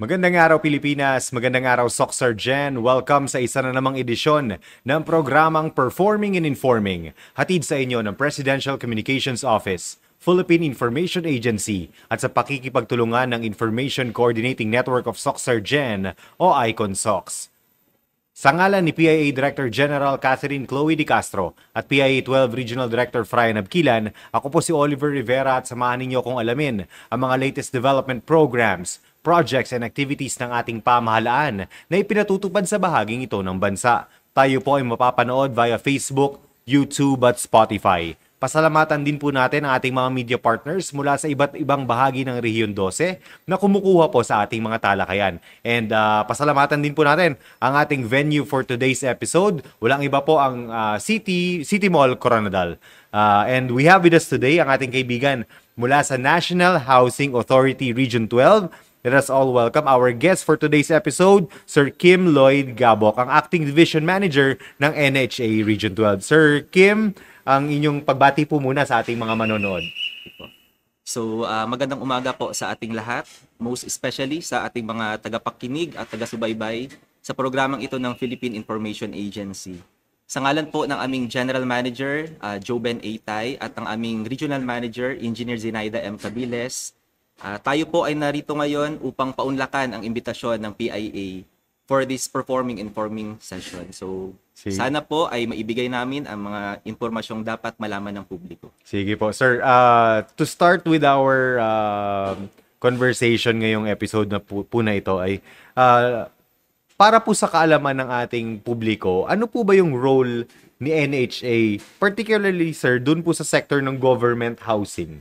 Magandang araw Pilipinas, magandang araw Soxer Gen. Welcome sa isa na namang edisyon ng programang Performing and Informing, hatid sa inyo ng Presidential Communications Office, Philippine Information Agency at sa pakikipagtulungan ng Information Coordinating Network of Soxer Gen o ICON-SOX. Sa ngalan ni PIA Director General Catherine Chloe Di Castro at PIA 12 Regional Director Frian Abquilan, ako po si Oliver Rivera at samahan ninyo kung alamin ang mga latest development programs, projects and activities ng ating pamahalaan na ipinatutupad sa bahaging ito ng bansa. Tayo po ay mapapanood via Facebook, YouTube at Spotify. Pasalamatan din po natin ang ating mga media partners mula sa iba't ibang bahagi ng Rehiyon 12 na kumukuha po sa ating mga talakayan. And pasalamatan din po natin ang ating venue for today's episode. Walang iba po ang City Mall Coronadal. And we have with us today ang ating kaibigan mula sa National Housing Authority Region 12. Let us all welcome our guest for today's episode, Sir Kim Lloyd Gabok, ang Acting Division Manager ng NHA Region 12. Sir Kim, ang inyong pagbati po muna sa ating mga manonood. So, magandang umaga po sa ating lahat, most especially sa ating mga tagapakinig at taga-subaybay sa programang ito ng Philippine Information Agency. Sa ngalan po ng aming General Manager, Joben A. Tai, at ng aming Regional Manager, Engineer Zenaida M. Cabiles, tayo po ay narito ngayon upang paunlakan ang imbitasyon ng PIA for this Performing Informing session. So, sana po ay maibigay namin ang mga impormasyong dapat malaman ng publiko. Sige po. Sir, to start with our conversation ngayong episode na po na ito ay para po sa kaalaman ng ating publiko, ano po ba yung role ni NHA, particularly sir, dun po sa sector ng government housing?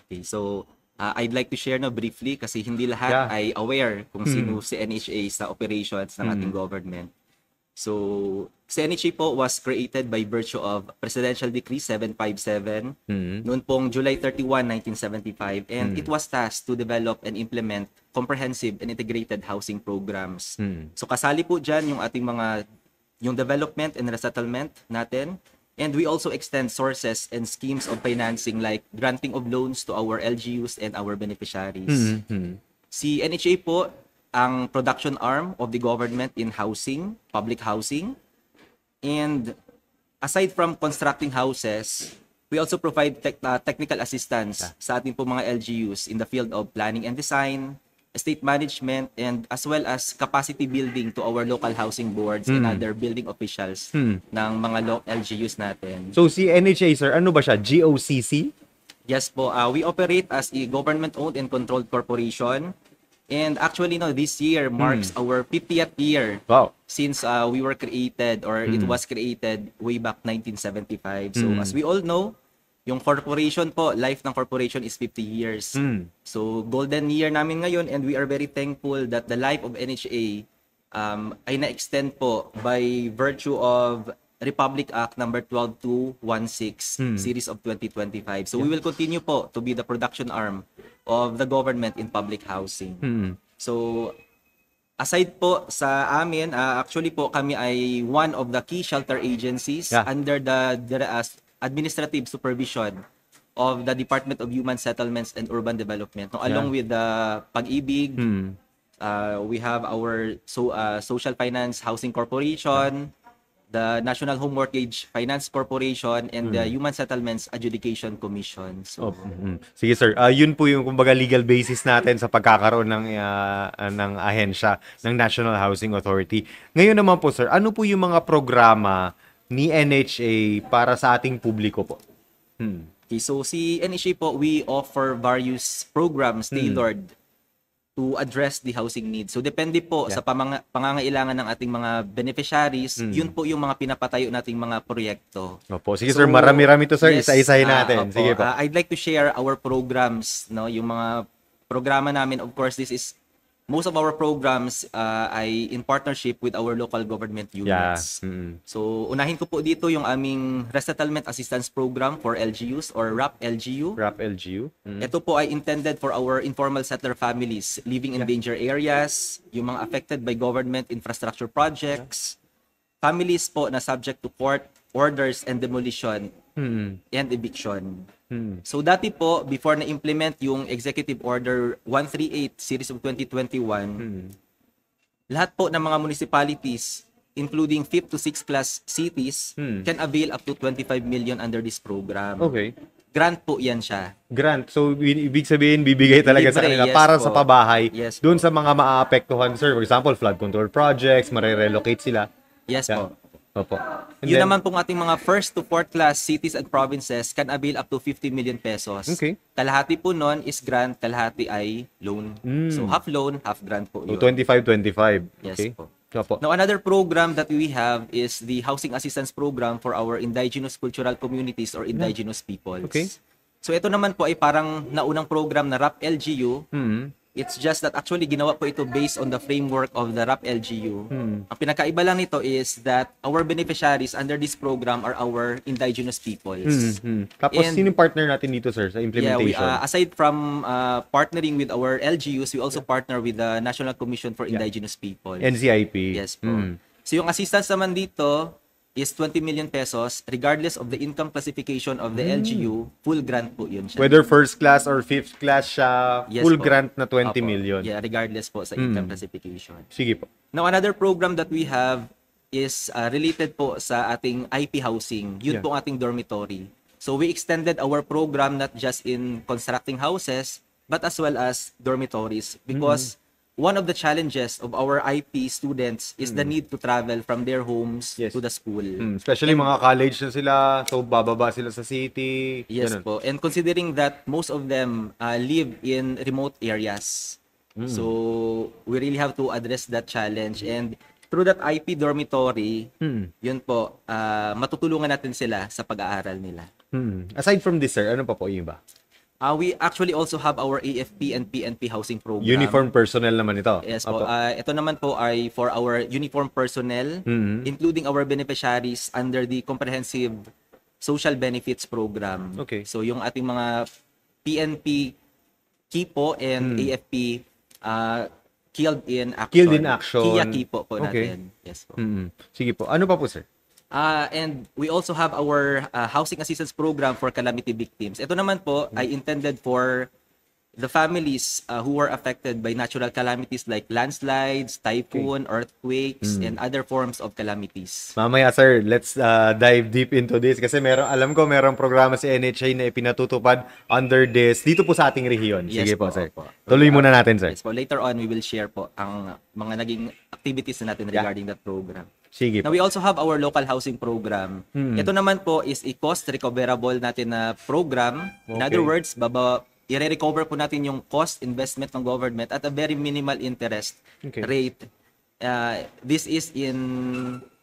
Okay, so I'd like to share briefly kasi hindi lahat ay aware kung sino si NHA sa operations ng ating government. So, si NHA po was created by virtue of Presidential Decree 757 noon pong July 31, 1975, and it was tasked to develop and implement comprehensive and integrated housing programs. So, kasali po dyan yung ating yung development and resettlement natin. And we also extend sources and schemes of financing like granting of loans to our LGUs and our beneficiaries. Si NHA po ang production arm of the government in housing, public housing. And aside from constructing houses, we also provide technical assistance sa ating po mga LGUs in the field of planning and design, estate management, and as well as capacity building to our local housing boards and other building officials ng mga LGUs natin. So si NHA sir, ano ba siya? GOCC? Yes po, we operate as a government-owned and controlled corporation. And actually, this year marks our 50th year since we were created, or it was created way back 1975. So as we all know, yung corporation po, life ng corporation is 50 years. So, golden year namin ngayon, and we are very thankful that the life of NHA ay na-extend po by virtue of Republic Act number 12216 series of 2025. So, we will continue po to be the production arm of the government in public housing. So, aside po sa amin, actually po kami ay one of the key shelter agencies under the administrative supervision of the Department of Human Settlements and Urban Development. Along with the Pag-ibig, we have our Social Finance Housing Corporation, the National Home Mortgage Finance Corporation, and the Human Settlements Adjudication Commission. So, sige sir, yun po yung kumbaga legal basis natin sa pagkakaroon ng ahensya ng National Housing Authority. Ngayon naman po sir, ano po yung mga programa ni NHA para sa ating publiko po? Okay, so si NHA po, we offer various programs tailored to address the housing needs. So depende po sa pangangailangan ng ating mga beneficiaries, yun po yung mga pinapatayo nating mga proyekto. Opo, sige sir, marami-rami to sir, isa-isahin natin. Sige po. I'd like to share our programs, yung mga programa namin. Of course, most of our programs ay in partnership with our local government units. So, unahin ko po dito yung aming Resettlement Assistance Program for LGUs or RAP-LGU. RAP-LGU. Ito po ay intended for our informal settler families living in danger areas, yung mga affected by government infrastructure projects, families po na subject to court orders and demolition and eviction. So dati po, before na-implement yung Executive Order 138 Series of 2021, lahat po ng mga municipalities, including 5th to 6th class cities, can avail up to 25 million under this program. Okay. Grant po yan siya. Grant. So, ibig sabihin, bibigay talaga sa Libre, kanila yes para po. sa pabahay. Yes doon sa mga maaapektuhan, sir. For example, flood control projects, marirelocate sila. Yes Yeah. po. Opo. And Yun then- naman pong ating mga 1st to 4th class cities and provinces can avail up to 50 million pesos. Okay. Kalahati po nun is grant, kalahati ay loan. So half loan, half grant po So, yun. 25-25. Yes Okay. po. Opo. Now, another program that we have is the Housing Assistance Program for our indigenous cultural communities or indigenous peoples. Okay. So, ito naman po ay parang naunang program na RAP LGU. It's just that actually ginawa po ito based on the framework of the RAP LGU. Ang pinakaiba lang nito is that our beneficiaries under this program are our indigenous peoples. Tapos, And- sino yung partner natin dito, sir, sa Yeah, implementation? aside from partnering with our LGUs, we also partner with the National Commission for Indigenous Peoples. NCIP. Yes po. So yung assistance naman dito is 20 million pesos regardless of the income classification of the LGU, full grant po yun siya. Whether first class or fifth class siya, Yes full po. grant na 20 Opo. million. Yeah, regardless po sa income classification. Sige po. Now, another program that we have is related po sa ating IP housing. Yun Yeah. po ang ating dormitory. So, we extended our program not just in constructing houses, but as well as dormitories. Because one of the challenges of our IP students is the need to travel from their homes Yes. to the school. Especially mga college na sila, so bababa sila sa city. Yes ganun. po. And considering that most of them live in remote areas. So, we really have to address that challenge. And through that IP dormitory, yun po, matutulungan natin sila sa pag-aaral nila. Aside from this, sir, ano pa po yung iba? We actually also have our AFP and PNP housing program. Uniform personnel naman ito. Yes po. Opo. Ito naman po ay for our uniform personnel, including our beneficiaries under the Comprehensive Social Benefits Program. Okay. So yung ating mga PNP Kipo and AFP Killed in Action. Killed in Action. Kia Kipo po Okay. natin. Yes po. Sige po. Ano pa po, sir? And we also have our housing assistance program for calamity victims. Ito naman po ay intended for the families who were affected by natural calamities like landslides, typhoon, earthquakes, and other forms of calamities. Mamaya, sir, let's dive deep into this kasi alam ko merong programa si NHA na ipinatutupad under this dito po sa ating rehiyon. Yes Sige po, po, sir. opo. Tuloy muna natin, sir. Yes po. Later on, we will share po ang mga naging activities na natin regarding that program. Sige Now, po. we also have our local housing program. Ito naman po is a cost recoverable natin na program. In Okay. other words, i-recover po natin yung cost investment ng government at a very minimal interest Okay. rate. This is in,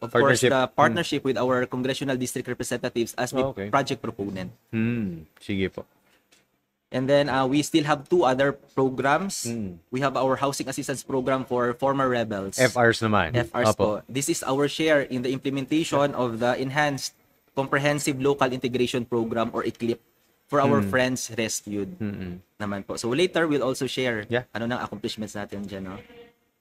of course, Partnership. the partnership with our congressional district representatives as the Okay. project proponent. Sige po. And then we still have two other programs. We have our housing assistance program for former rebels. FRs naman. FRs Opo. po. This is our share in the implementation of the Enhanced Comprehensive Local Integration Program or ECLIP for our friends rescued naman po. So later, we'll also share Yeah. ano nang accomplishments natin dyan. No?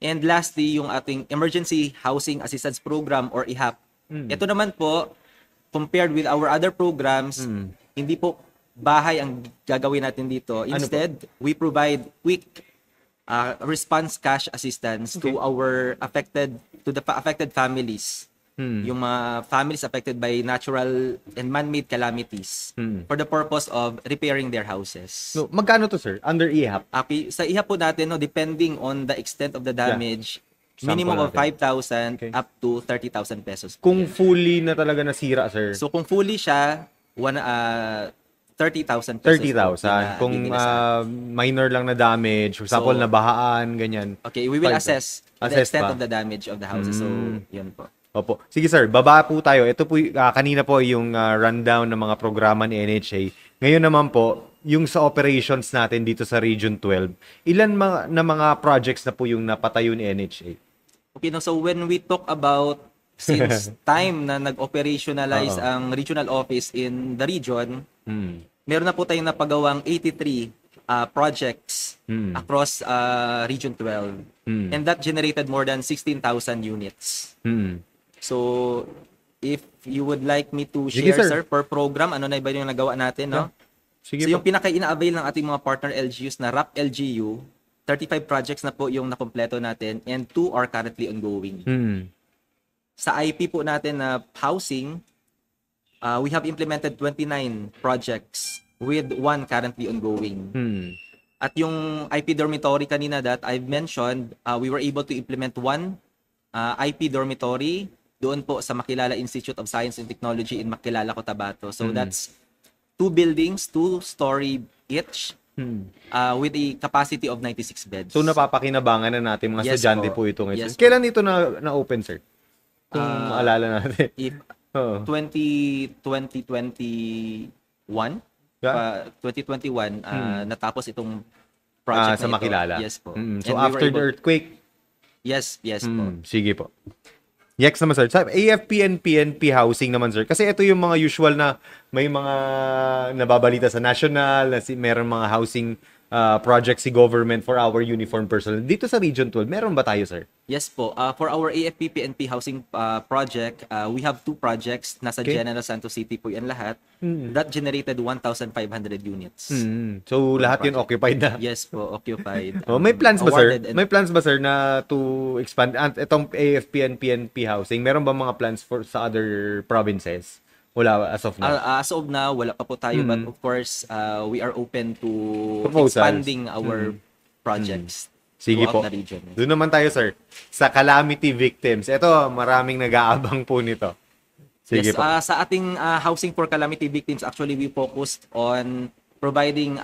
And lastly, yung ating Emergency Housing Assistance Program or EHAP. Ito naman po, compared with our other programs, hindi po bahay ang gagawin natin dito. Instead, we provide quick response cash assistance to our affected families. Yung mga families affected by natural and man-made calamities for the purpose of repairing their houses. No, magkano to, sir? Under EHAP? Okay, sa iha po natin, no, depending on the extent of the damage, minimum Sample of 5,000 Okay. up to 30,000 pesos. Kung fully na talaga nasira, sir. So kung fully siya, 30,000 pesos. 30,000. Kung minor lang na damage, for example, So, nabahaan, ganyan. Okay, we will 5,000. assess the Assess extent pa. of the damage of the houses. So, yun po. Opo. Sige, sir. Baba po tayo. Ito po, kanina po yung rundown ng mga programa ni NHA. Ngayon naman po, yung sa operations natin dito sa Region 12, ilan na mga projects na po yung napatayo ni NHA? Okay, no, so when we talk about since time na nag-operationalize ang regional office in the region, meron na po tayong napagawang 83 projects across Region 12. And that generated more than 16,000 units. So, if you would like me to Sige, share, sir. sir, per program, ano na ba yung nagawa natin, no? Sige So po. yung pinaka-ina-avail ng ating mga partner LGUs na RAP LGU, 35 projects na po yung nakompleto natin and 2 are currently ongoing. Sa IP po natin na housing, we have implemented 29 projects with 1 currently ongoing. At yung IP dormitory kanina that I've mentioned, we were able to implement 1 IP dormitory doon po sa Makilala Institute of Science and Technology in Makilala, Cotabato. So that's 2 buildings, 2-story each, with a capacity of 96 beds. So napapakinabangan na natin mga Yes estudyante po. po ito ngayon. Yes Kailan ito na-open, sir? Kung alala natin. If Oo. 2021, Yeah. 2021, natapos itong project Sa na ito. Makilala. Yes po. So And we were after the able- earthquake, Yes po. sige po. Yes naman, sir. Sa AFP and PNP housing naman, sir. Kasi ito yung mga usual na may mga nababalita sa national, na meron mga housing project si government for our uniformed personnel. Dito sa Region 12, meron ba tayo, sir? Yes po. For our AFP PNP housing project, we have 2 projects. Nasa Okay. General Santos City po yan lahat. That generated 1,500 units. So, lahat yun occupied na. Yes po, occupied. May plans ba, sir? Awarded and- May plans ba, sir, na to expand itong AFP and PNP housing? Meron ba mga plans for sa other provinces? Wala as of now. As of now, wala pa po tayo, but of course, we are open to Proposals. expanding our projects Sige throughout po. the region. Doon naman tayo, sir. Sa calamity victims. Ito, maraming nag-aabang po nito. Sige Yes, po. sa ating housing for calamity victims, actually we focused on providing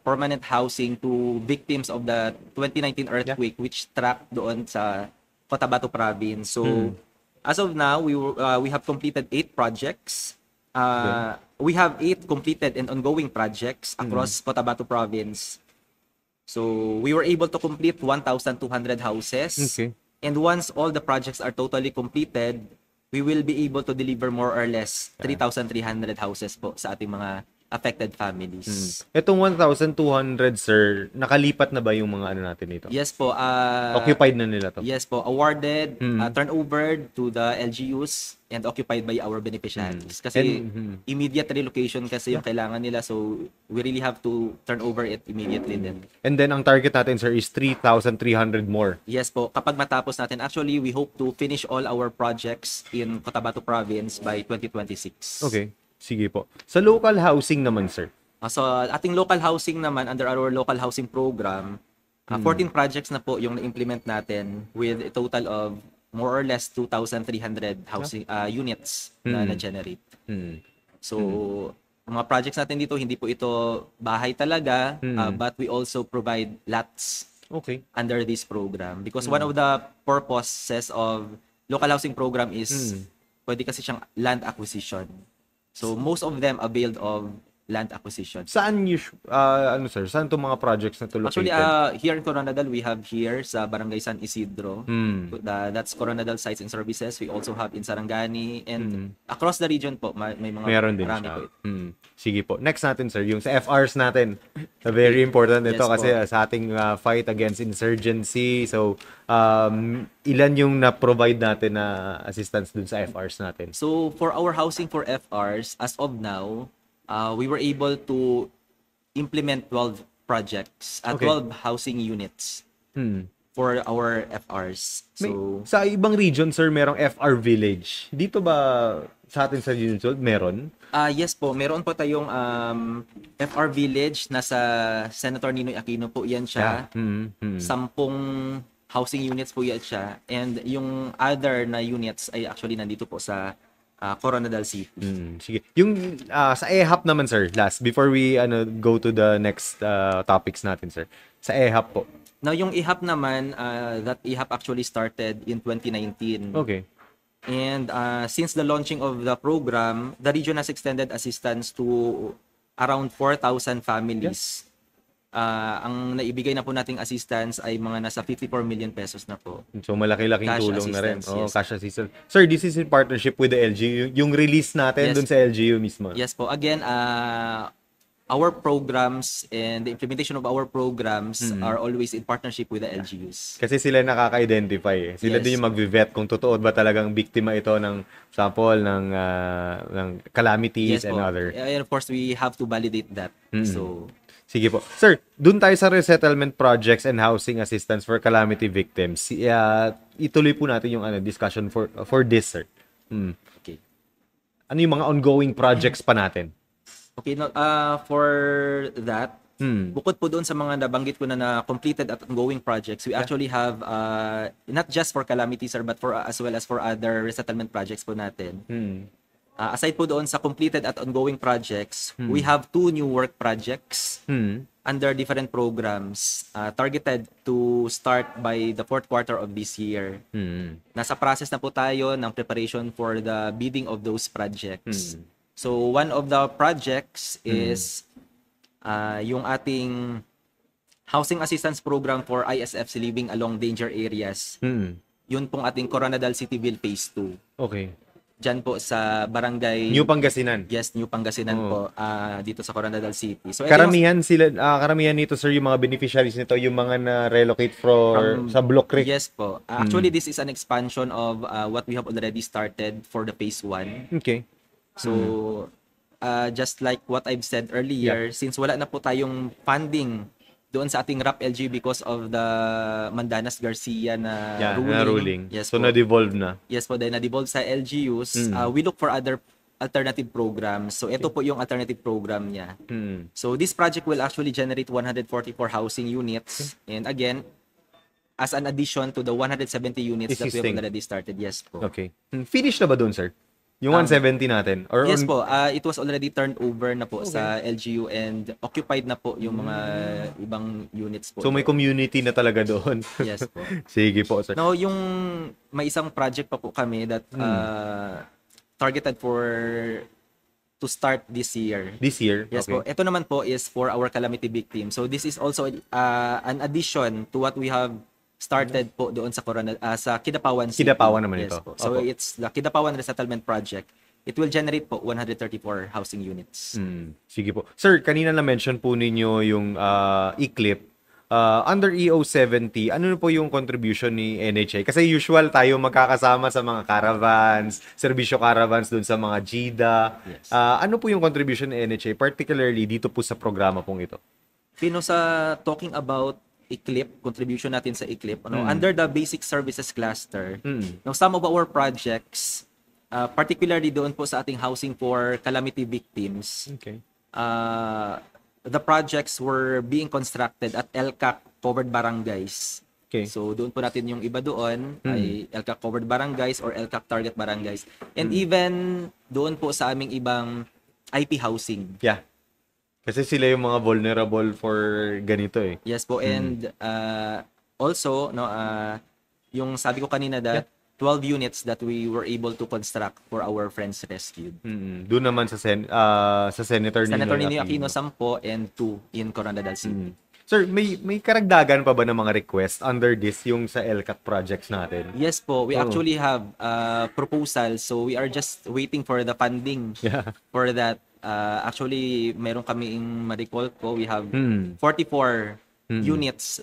permanent housing to victims of the 2019 earthquake which struck doon sa Cotabato province. So as of now, we have completed 8 projects. We have 8 completed and ongoing projects across Cotabato province. So we were able to complete 1,200 houses. Okay. And once all the projects are totally completed, we will be able to deliver more or less 3,300 houses po sa ating mga affected families. Itong 1,200, sir, nakalipat na ba yung mga ano natin dito? Yes po. Occupied na nila to? Yes po. Awarded, turnover to the LGUs and occupied by our beneficiaries. Kasi immediate relocation kasi yung kailangan nila. So we really have to turn over it immediately then. And then, ang target natin, sir, is 3,300 more. Yes po. Kapag matapos natin, actually, we hope to finish all our projects in Cotabato Province by 2026. Okay. Sige po. Sa local housing naman, sir. So, ating local housing naman, under our local housing program, 14 projects na po yung na-implement natin with a total of more or less 2,300 housing units na na-generate. So, mga projects natin dito, hindi po ito bahay talaga, but we also provide lots Okay. under this program. Because one of the purposes of local housing program is pwede kasi siyang land acquisition. So, most of them availed of land acquisition. Saan ano, sir? Saan itong mga projects na to located? Actually, here in Coronadal, we have here sa Barangay San Isidro. That's Coronadal Sites and Services. We also have in Sarangani and across the region po, may mga Meron din marami siya. po. Sige po. Next natin, sir, yung sa FRs natin. Very important ito Yes kasi po. sa ating fight against insurgency. So, ilan yung na-provide natin na assistance dun sa FRs natin? So, for our housing for FRs, as of now, we were able to implement 12 projects, Okay. 12 housing units for our FRs. So, Sa ibang region, sir, merong FR village. Dito ba sa atin sa Region 12, meron? yes po, meron po tayong FR Village, nasa Senator Ninoy Aquino po yan siya. 10 housing units po yan siya. And yung other na units ay actually nandito po sa Coronadal City. Sige. Yung sa EHAP naman, sir, last, before we go to the next topics natin, sir. Sa EHAP po. Now, yung IHAP naman, that IHAP actually started in 2019. Okay. And since the launching of the program, the region has extended assistance to around 4,000 families. Ang naibigay na po nating assistance ay mga nasa 54 million pesos na po. So, malaki-laking Cash tulong na rin. assistance, yes. Cash assistance. Sir, this is in partnership with the LGU. Yung release natin Yes. dun sa LGU mismo. Yes po. Again, our programs and the implementation of our programs are always in partnership with the LGUs. Kasi sila nakaka-identify. Sila din yung magvi-vet kung totoo ba talagang biktima ito ng sample ng calamities and other. And of course, we have to validate that. So, sige po. Sir, dun tayo sa resettlement projects and housing assistance for calamity victims. Ituloy po natin yung discussion for this, sir. Okay. Ano yung mga ongoing projects pa natin? Okay, for that, bukod po doon sa mga nabanggit ko na completed at ongoing projects, we actually have, not just for calamity, sir, but for as well as for other resettlement projects po natin. Aside po doon sa completed at ongoing projects, we have 2 new work projects under different programs targeted to start by the 4th quarter of this year. Nasa process na po tayo ng preparation for the bidding of those projects. So one of the projects is yung ating housing assistance program for ISFs living along danger areas. Yun pong ating Coronadal Cityville Phase 2. Okay. Diyan po sa barangay New Pangasinan. Yes, New Pangasinan po dito sa Coronadal City. So karamihan nito, sir, yung mga beneficiaries nito yung mga na-relocate sa Block Creek. Yes po. Actually, this is an expansion of what we have already started for the Phase 1. Okay. So, just like what I've said earlier, since wala na po tayong funding doon sa ating RAP-LG because of the Mandanas Garcia na ruling. Yes, so, na-devolve na. Yes po, dahil na-devolve sa LGUs, we look for other alternative programs. So, ito po yung alternative program niya. So, this project will actually generate 144 housing units. And again, as an addition to the 170 units that we have already started. Yes po. Okay. Finish na ba doon, sir? Yung 170 natin? Yes po, it was already turned over na po sa LGU and occupied na po yung mga ibang units po. So may community na talaga doon. Yes po. Sige po, sir. Now, yung may isang project pa po kami that targeted to start this year. This year? Yes po. Ito naman po is for our calamity victims. So this is also an addition to what we have started po doon sa sa Kidapawan City. Kidapawan naman ito. Po. So it's the Kidapawan Resettlement Project. It will generate po 134 housing units. Sige po. Sir, kanina na-mention po ninyo yung ECLIP. Under EO70, ano po yung contribution ni NHA? Kasi usual tayo magkakasama sa mga caravans, serbisyo caravans doon sa mga GIDA. Yes. Ano po yung contribution ni NHA, particularly dito po sa programa pong ito? Sa talking about ECLIP, contribution natin sa ECLIP, under the basic services cluster, now some of our projects, particularly doon po sa ating housing for calamity victims, the projects were being constructed at LCAC covered barangays. Okay. So doon po natin yung iba doon ay LCAC covered barangays or LCAC target barangays. And even doon po sa aming ibang IP housing. Yeah. Kasi sila yung mga vulnerable for ganito eh. Yes po, and also yung sabi ko kanina that 12 units that we were able to construct for our friends rescued. Doon naman sa Senator Ninoy Aquino 10 and 2 in Coronadal City. Sir, may karagdagan pa ba ng mga request under this yung sa LCAC projects natin? Yes po, we actually have proposals, so we are just waiting for the funding for that. Actually, meron kaming ma-recall ko, we have 44 units,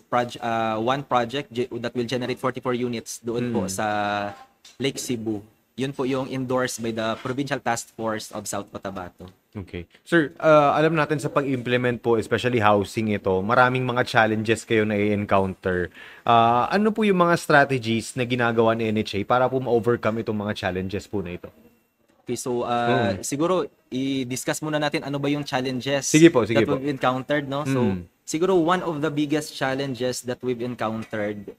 one project that will generate 44 units doon po sa Lake Cebu. Yun po yung endorsed by the Provincial Task Force of South Cotabato. Okay. Sir, alam natin sa pag-implement po, especially housing ito, maraming mga challenges kayo na i-encounter. Ano po yung mga strategies na ginagawa ni NHA para po ma-overcome itong mga challenges po na ito? Okay, so siguro i-discuss muna natin ano ba yung challenges that we've encountered, no? So siguro one of the biggest challenges that we've encountered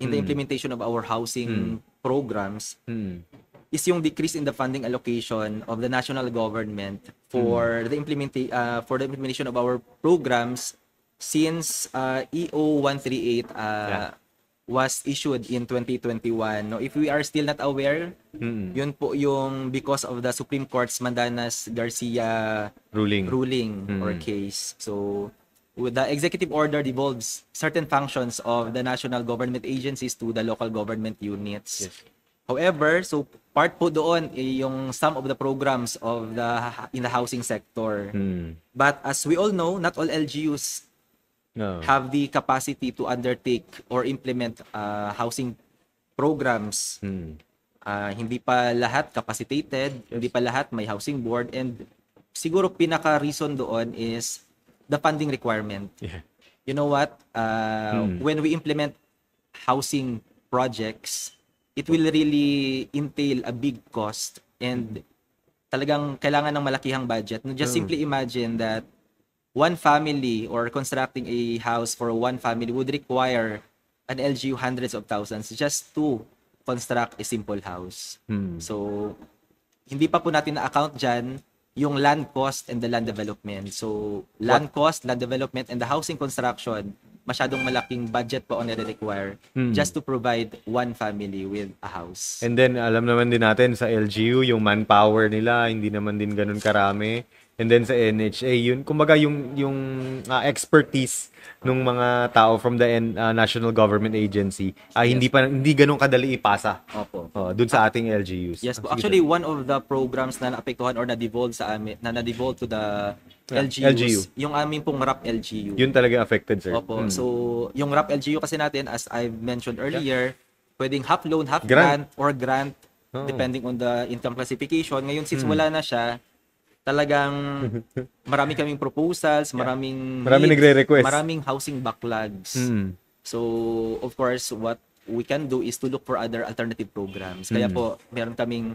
in the implementation of our housing programs is yung decrease in the funding allocation of the national government for the implementation of our programs since EO 138 was issued in 2021. No, if we are still not aware, yun po yung because of the Supreme Court's Mandanas Garcia ruling or case. So the executive order devolves certain functions of the national government agencies to the local government units. Yes. However, so part po doon yung some of the programs of in the housing sector. But as we all know, not all LGUs have the capacity to undertake or implement housing programs. Hindi pa lahat capacitated, hindi pa lahat may housing board, and siguro pinaka-reason doon is the funding requirement. You know what? When we implement housing projects, it will really entail a big cost and talagang kailangan ng malakihang budget. Just simply imagine that one family or constructing a house for one family would require an LGU hundreds of thousands just to construct a simple house. So, hindi pa po natin na-account dyan yung land cost and the land development. So, land cost, land development, and the housing construction, masyadong malaking budget po on require just to provide one family with a house. And then, alam naman din natin sa LGU, yung manpower nila, hindi naman din ganun karami. And then sa NHA, yun, kumbaga yung expertise ng mga tao from the National Government Agency, hindi ganun kadali ipasa. Opo. Dun sa ating LGUs. Yes po. Actually, one of the programs na naapektuhan or na-devolve sa amin, na na-devolve to the LGUs, yung aming pong RAP LGU. Yun talaga affected, sir. Opo. So, yung RAP LGU kasi natin, as I've mentioned earlier, pwedeng half loan, half grant, or grant, depending on the income classification. Ngayon, since wala na siya, talagang marami kaming proposals, maraming nagre-request, maraming housing backlogs. So, of course, what we can do is to look for other alternative programs. Kaya po, meron kaming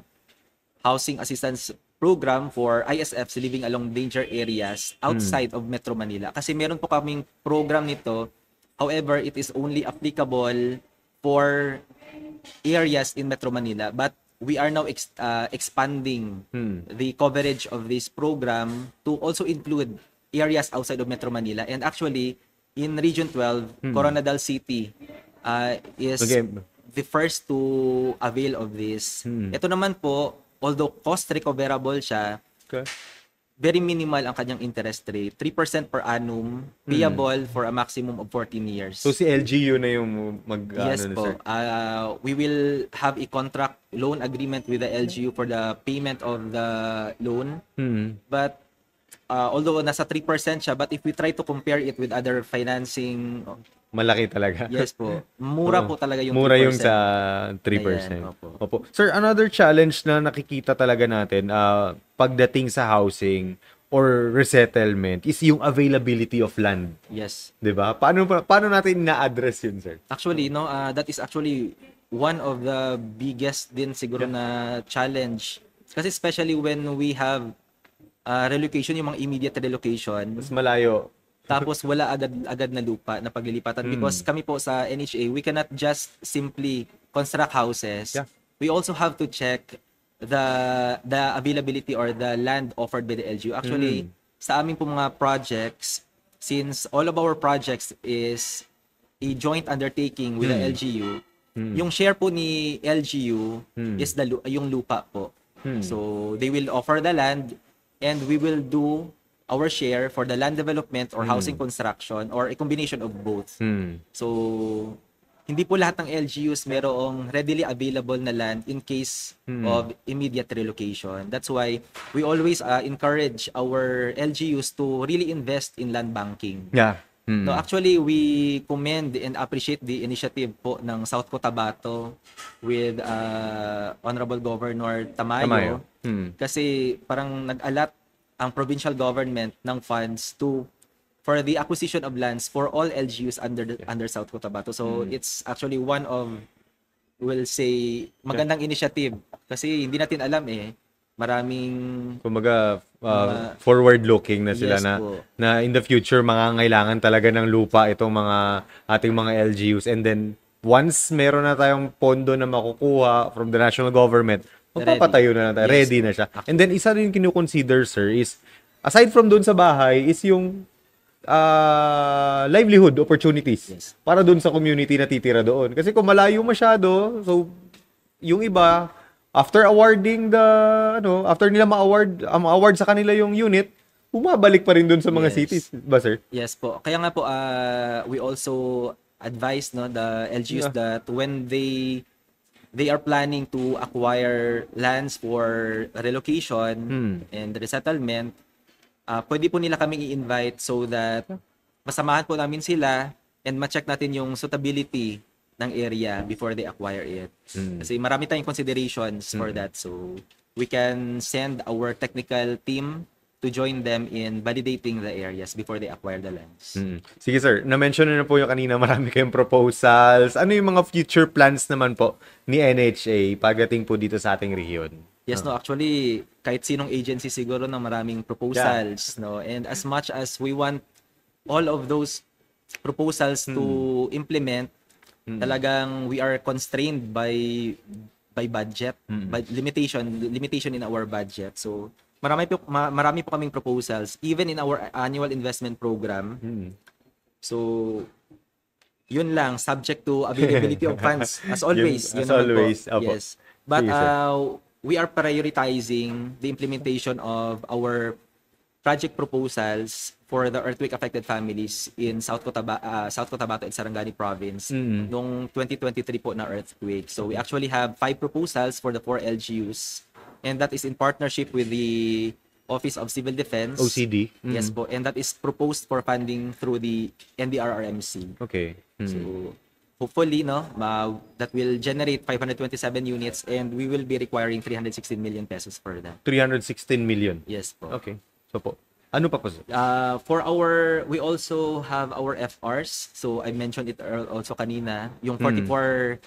housing assistance program for ISFs living along danger areas outside of Metro Manila. Kasi meron po kaming program nito. However, it is only applicable for areas in Metro Manila. But we are now expanding the coverage of this program to also include areas outside of Metro Manila. And actually, in Region 12, Coronadal City is the first to avail of this. Ito naman po, although cost recoverable siya, very minimal ang kanyang interest rate. 3% per annum, payable for a maximum of 14 years. So si LGU na yung Yes po. We will have a contract loan agreement with the LGU for the payment of the loan. But although nasa 3% siya, but if we try to compare it with other financing, malaki talaga. Yes po. Mura po talaga yung 3%. Mura yung sa 3%. Ayan, opo. Sir, another challenge na nakikita talaga natin pagdating sa housing or resettlement is yung availability of land. Yes. 'Di ba? Paano natin na-address yun, sir? Actually, no, that is actually one of the biggest din siguro na challenge. Kasi especially when we have relocation, yung mga immediate relocation. Mas malayo. Tapos wala agad na lupa na paglilipatan because kami po sa NHA, we cannot just simply construct houses. We also have to check the availability or the land offered by the LGU. Actually, sa aming po mga projects, since all of our projects is a joint undertaking with the LGU, yung share po ni LGU is yung lupa po. So they will offer the land and we will do our share for the land development or housing construction or a combination of both. So, hindi po lahat ng LGUs merong readily available na land in case of immediate relocation. That's why we always encourage our LGUs to really invest in land banking. Yeah. No, actually, we commend and appreciate the initiative po ng South Cotabato with Honorable Governor Tamayo. Kasi parang nag-alat ang provincial government ng funds for the acquisition of lands for all LGUs under South Cotabato. So it's actually one of, we'll say, magandang initiative kasi hindi natin alam maraming kumbaga forward looking na sila, na in the future mangangailangan talaga ng lupa itong mga ating mga LGUs, and then once meron na tayong pondo na makukuha from the national government, magpapatayo na tayo. Ready na siya. And then, isa rin kinu-consider, sir, is, aside from doon sa bahay, is yung livelihood opportunities para doon sa community na titira doon. Kasi kung malayo masyado, so, yung iba, after awarding after nila ma-award sa kanila yung unit, bumabalik pa rin doon sa mga cities. Ba, sir? Yes po. Kaya nga po, we also advise the LGUs that when they they are planning to acquire lands for relocation and resettlement, pwede po nila kaming i-invite so that masamahan po namin sila and ma-check natin yung suitability ng area before they acquire it. Kasi marami tayong considerations for that. So, we can send our technical team to join them in validating the areas before they acquire the lands. Sige sir, na-mention na po yung kanina marami kayong proposals. Ano yung mga future plans naman po ni NHA pagdating po dito sa ating rehiyon? Yes, no, actually, kahit sinong agency siguro na maraming proposals, no, and as much as we want all of those proposals to implement, talagang we are constrained by budget, by limitation in our budget. So, marami po kaming proposals even in our annual investment program. So, yun lang, subject to availability of funds as always. As always. Yes. But we are prioritizing the implementation of our project proposals for the earthquake-affected families in South Cotabato and Sarangani Province noong 2023 po na earthquake. So we actually have 5 proposals for the 4 LGUs, and that is in partnership with the Office of Civil Defense. OCD? Yes po, and that is proposed for funding through the NDRRMC. Okay. So hopefully, no, that will generate 527 units and we will be requiring 316 million pesos for that. 316 million? Yes po. Okay. So po, ano pa po? We also have our FRs. So I mentioned it also kanina, yung 44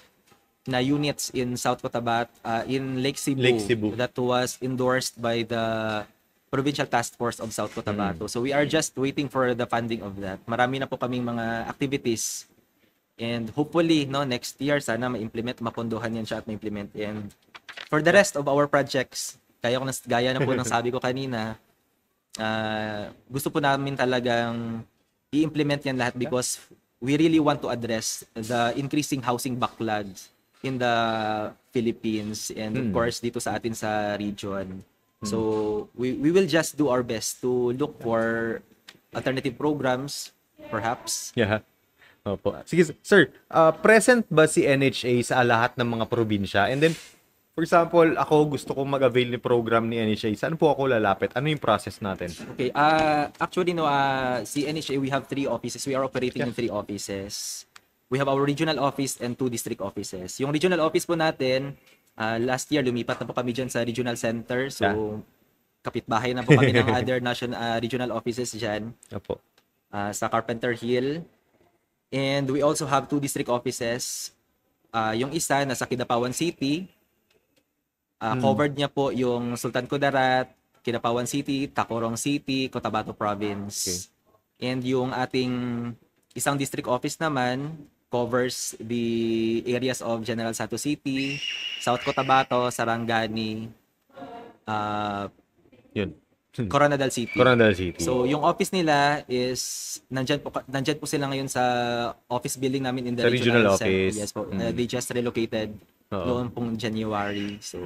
na units in South Cotabato, in Lake Cebu, that was endorsed by the Provincial Task Force of South Cotabato. So we are just waiting for the funding of that. Marami na po kaming mga activities. And hopefully, no, next year, sana ma-implement, mapondohan yan siya at ma-implement. And for the rest of our projects, gaya na po ng sabi ko kanina, gusto po namin talagang i-implement yan lahat because we really want to address the increasing housing backlogs in the Philippines and of course dito sa atin sa region. So we will just do our best to look for alternative programs perhaps. Yeah. Opo. Sige sir, present ba si NHA sa lahat ng mga probinsya? And then for example, ako gusto kong mag-avail ni program ni NHA. Saan po ako lalapit? Ano yung process natin? Okay, actually no, si NHA we have 3 offices. We are operating in 3 offices. We have our regional office and 2 district offices. Yung regional office po natin, last year lumipat na po kami dyan sa regional center. So kapitbahay na po kami ng other regional offices dyan. Opo. Sa Carpenter Hill. And we also have 2 district offices. Yung isa nasa Kidapawan City. Covered niya po yung Sultan Kudarat, Kidapawan City, Tacurong City, Cotabato Province. Okay. And yung ating isang district office naman covers the areas of General Santos City, South Cotabato, Sarangani, Coronadal City. Coronadal City. So yung office nila is nandyan po sila ngayon sa office building namin in the regional office. Yes po. They just relocated noon pong January. So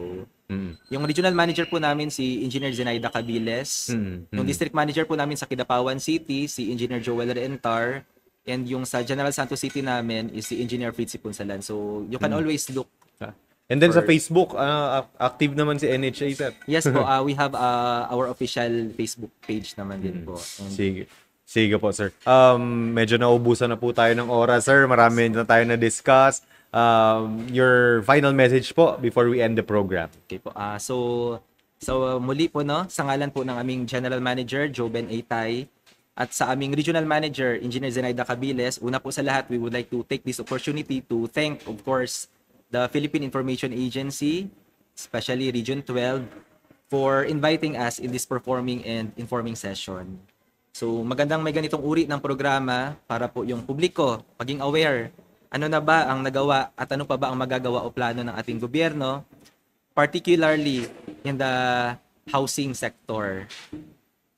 yung regional manager po namin si Engineer Zenaida Cabiles. Yung district manager po namin sa Kidapawan City si Engineer Joel Reentar. And yung sa General Santos City namin is si Engineer Fritzy Punsalan. So you can always look. And then sa Facebook, active naman si NHA, sir. Yes po, we have our official Facebook page naman din po. And Sige po, sir. Medyo naubusan na po tayo ng oras, sir. Marami na tayo na-discuss. Your final message po before we end the program. Okay po. So muli po, no, sa ngalan po ng aming General Manager, Joben Aytay, at sa aming Regional Manager, Engineer Zenaida Cabiles, una po sa lahat, we would like to take this opportunity to thank, of course, the Philippine Information Agency, especially Region 12, for inviting us in this performing and informing session. So magandang may ganitong uri ng programa para po yung publiko maging aware ano na ba ang nagawa at ano pa ba ang magagawa o plano ng ating gobyerno, particularly in the housing sector.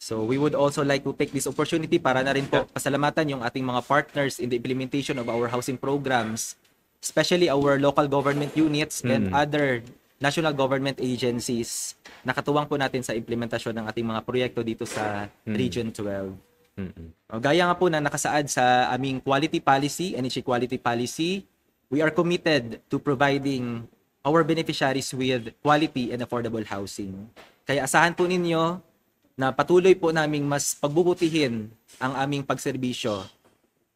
So we would also like to take this opportunity para na rin po pasalamatan yung ating mga partners in the implementation of our housing programs, especially our local government units and other national government agencies na katuwang po natin sa implementasyon ng ating mga proyekto dito sa Region 12. Gaya nga po na nakasaad sa aming quality policy, NHA Quality Policy, we are committed to providing our beneficiaries with quality and affordable housing. Kaya asahan po ninyo na patuloy po naming mas pagbubutihin ang aming pagserbisyo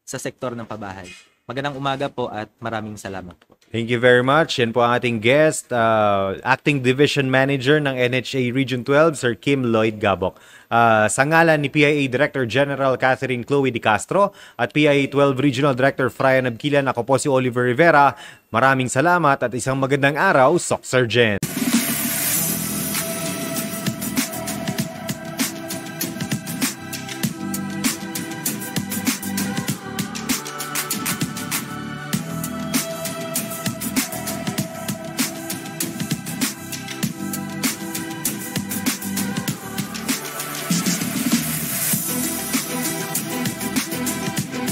sa sektor ng pabahay. Magandang umaga po at maraming salamat po. Thank you very much. Yan po ang ating guest, Acting Division Manager ng NHA Region 12, Sir Kim Lloyd Gabok. Sa ngalan ni PIA Director General Catherine Chloe Di Castro at PIA 12 Regional Director Fryan Abquilan, ako po si Oliver Rivera. Maraming salamat at isang magandang araw, Soc Sergeant.